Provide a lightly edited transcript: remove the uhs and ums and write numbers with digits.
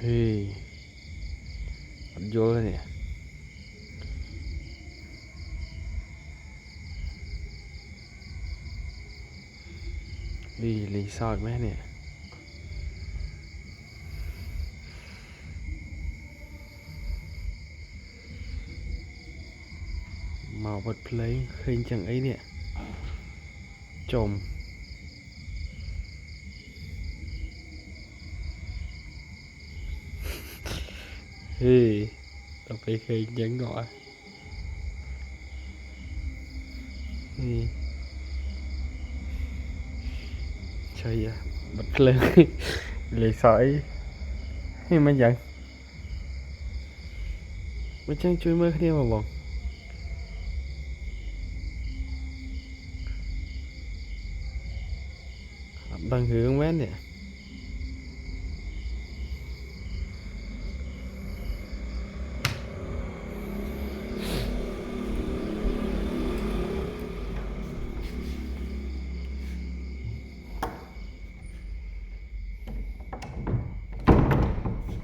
ฮ้ยอัดโยนเลยเนี่ยรีสอร์ทไหมเนี่ยมาบทเพลงเคยจังไอ้เนี่ยจมเฮ้ยต่อไปเคยยังก่อนนี่ใช่อะบทเพลงรีสอร์ทให้มันยังมันจังช่วยเมื่อกี้มาบอกดังหือแม่นเนี่ย